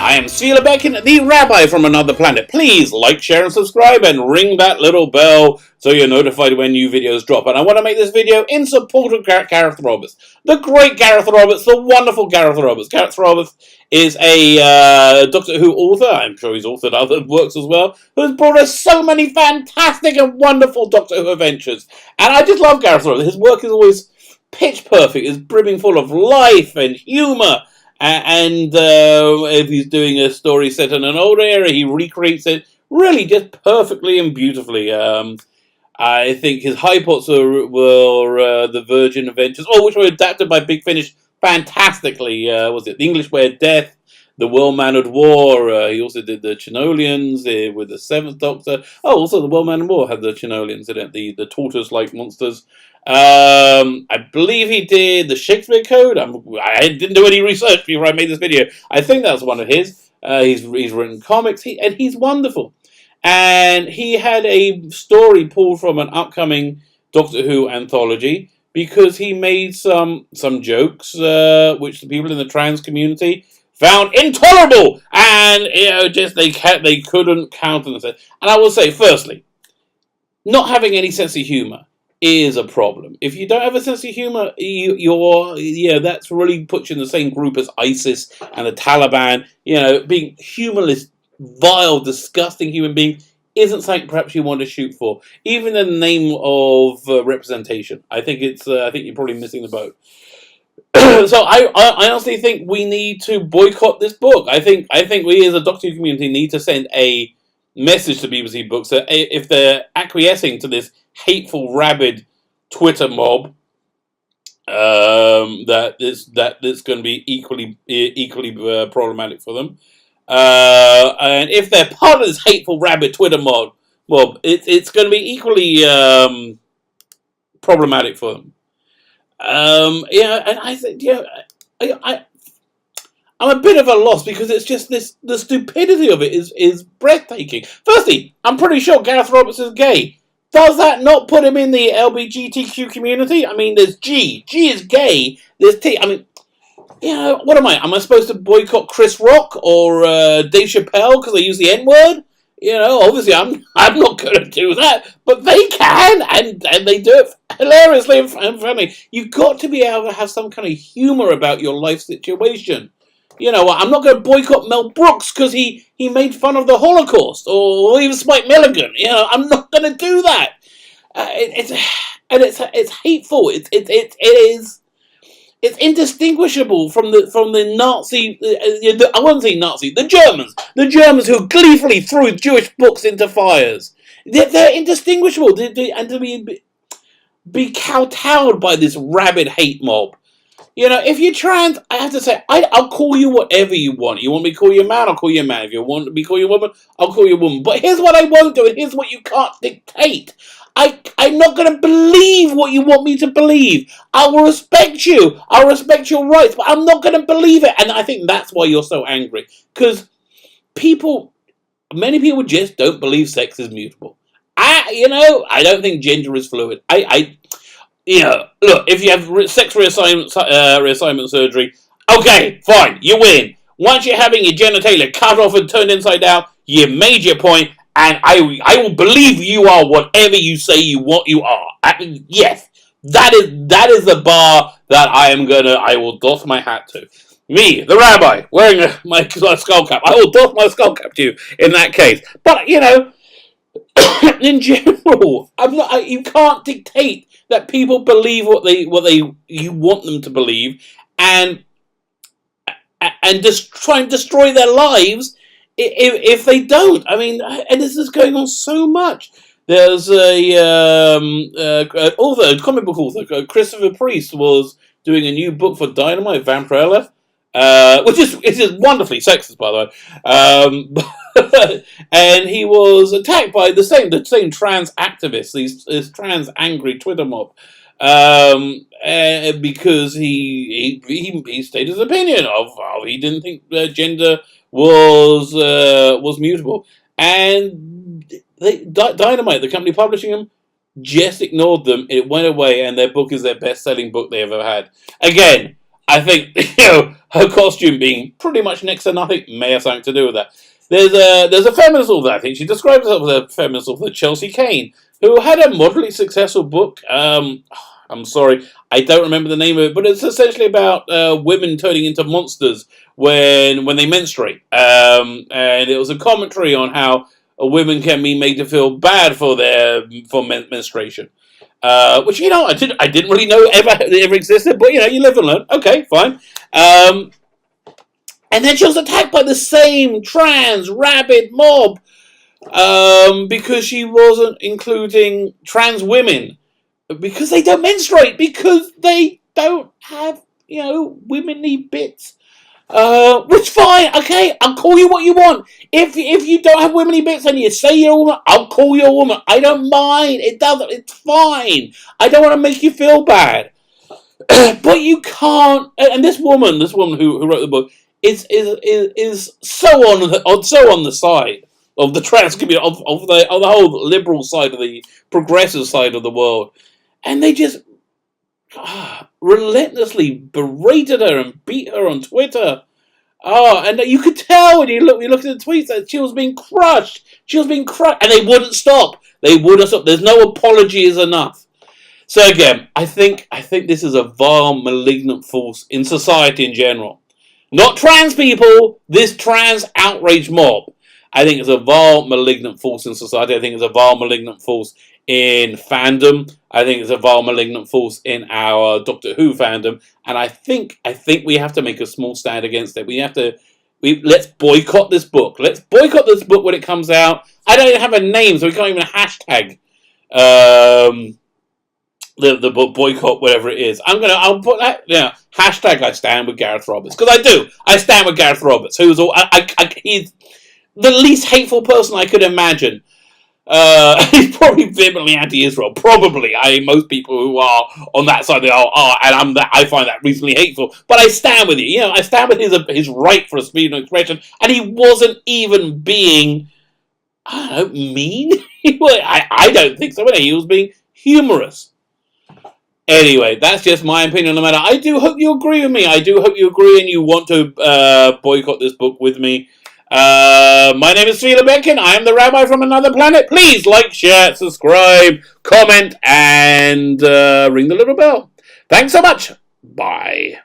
I am Sela Bekin, the Rabbi from another planet. Please like, share, and subscribe, and ring that little bell so you're notified when new videos drop. And I want to make this video in support of Gareth Roberts. The great Gareth Roberts, the wonderful Gareth Roberts. Gareth Roberts is a Doctor Who author. I'm sure he's authored other works as well, who has brought us so many fantastic and wonderful Doctor Who adventures. And I just love Gareth Roberts. His work is always pitch perfect. It's brimming full of life and humour. And if he's doing a story set in an old era, he recreates it really just perfectly and beautifully. I think his high points were the Virgin Adventures, which were adapted by Big Finish fantastically. Was it The English Way of Death, The Well-Mannered War? He also did the Chenolians with the Seventh Doctor. Also the Well-Mannered War had the Chenolians in it, the tortoise-like monsters. I believe he did the Shakespeare Code. I didn't do any research before I made this video. I think that's one of his. He's written comics, and he's wonderful. And he had a story pulled from an upcoming Doctor Who anthology because he made some jokes which the people in the trans community found intolerable, and they couldn't countenance it. And I will say, firstly, not having any sense of humour is a problem. If you don't have a sense of humour, that's really puts you in the same group as ISIS and the Taliban. Being humorless, vile, disgusting human being isn't something perhaps you want to shoot for, even in the name of representation. I think you're probably missing the boat. So I honestly think we need to boycott this book. I think we as a Doctor Who community need to send a message to BBC Books that if they're acquiescing to this hateful, rabid Twitter mob, that it's going to be equally problematic for them. And if they're part of this hateful, rabid Twitter mob, it's going to be equally problematic for them. And I think, I'm a bit of a loss because it's just the stupidity of it is breathtaking. Firstly, I'm pretty sure Gareth Roberts is gay. Does that not put him in the LGBTQ community? I mean, there's G. G is gay. There's T. I mean, what am I? Am I supposed to boycott Chris Rock or Dave Chappelle because they use the N-word? Obviously I'm not going to do that, but they can, and they do it hilariously and funny. You've got to be able to have some kind of humour about your life situation. I'm not going to boycott Mel Brooks because he made fun of the Holocaust, or even Spike Milligan. I'm not going to do that. It's hateful. It's indistinguishable from the Nazi. I won't say Nazi. The Germans who gleefully threw Jewish books into fires. They're indistinguishable. And to be kowtowed by this rabid hate mob. If you're trans, I have to say, I'll call you whatever you want. You want me to call you a man, I'll call you a man. If you want me to call you a woman, I'll call you a woman. But here's what I won't do, and here's what you can't dictate. I'm not going to believe what you want me to believe. I will respect you. I'll respect your rights, but I'm not going to believe it. And I think that's why you're so angry. Because many people just don't believe sex is mutable. I don't think gender is fluid. Look, if you have sex reassignment surgery, okay, fine, you win. Once you're having your genitalia cut off and turned inside out, you made your point, and I will believe you are whatever you say you are. Yes, that is the bar that I will doff my hat to. Me, the rabbi, wearing my skull cap, I will doff my skull cap to you in that case. But in general, you can't dictate that people believe what you want them to believe, and just try and destroy their lives if they don't. I mean, and this is going on so much. There's a comic book author, Christopher Priest, was doing a new book for Dynamite, Vampirella, which is wonderfully sexist, by the way. And he was attacked by the same trans activists, this trans angry Twitter mob, because he stated his opinion of he didn't think gender was mutable, and Dynamite, the company publishing them, just ignored them. It went away, and their book is their best-selling book they ever had. Again, I think her costume being pretty much next to nothing may have something to do with that. There's a feminist author. I think she describes herself as a feminist author, Chelsea Kane, who had a moderately successful book. I'm sorry, I don't remember the name of it, but it's essentially about women turning into monsters when they menstruate, and it was a commentary on how women can be made to feel bad for menstruation. Which I didn't really know ever existed, but you live and learn. Okay, fine. And then she was attacked by the same trans rabid mob because she wasn't including trans women because they don't menstruate, because they don't have womanly bits. Which fine, okay, I'll call you what you want. If you don't have womanly bits and you say you're a woman, I'll call you a woman. I don't mind. It's fine. I don't want to make you feel bad. But you can't. And this woman who wrote the book is so on the side of the trans community, of the whole liberal side, of the progressive side of the world, and they just relentlessly berated her and beat her on Twitter. Oh, and you could tell when you look at the tweets that she was being crushed. She was being crushed, and they wouldn't stop. They wouldn't stop. There's no apology is enough. So again, I think this is a vile, malignant force in society in general. Not trans people. This trans outrage mob. I think it's a vile, malignant force in society. I think it's a vile, malignant force in fandom. I think it's a vile, malignant force in our Doctor Who fandom. And I think we have to make a small stand against it. Let's boycott this book. Let's boycott this book when it comes out. I don't even have a name, so we can't even hashtag the book boycott, whatever it is. I'll put that, hashtag I stand with Gareth Roberts, because I do. I stand with Gareth Roberts, who's he's the least hateful person I could imagine. He's probably vehemently anti-Israel. Probably, most people who are on that side are, and I find that reasonably hateful. But I stand with you. I stand with his right for freedom of expression, and he wasn't even being, mean. I don't think so. He was being humorous. Anyway, that's just my opinion on the matter. I do hope you agree with me. I do hope you agree and you want to boycott this book with me. My name is Sheila Benkin. I am the Rabbi from Another Planet. Please like, share, subscribe, comment, and ring the little bell. Thanks so much. Bye.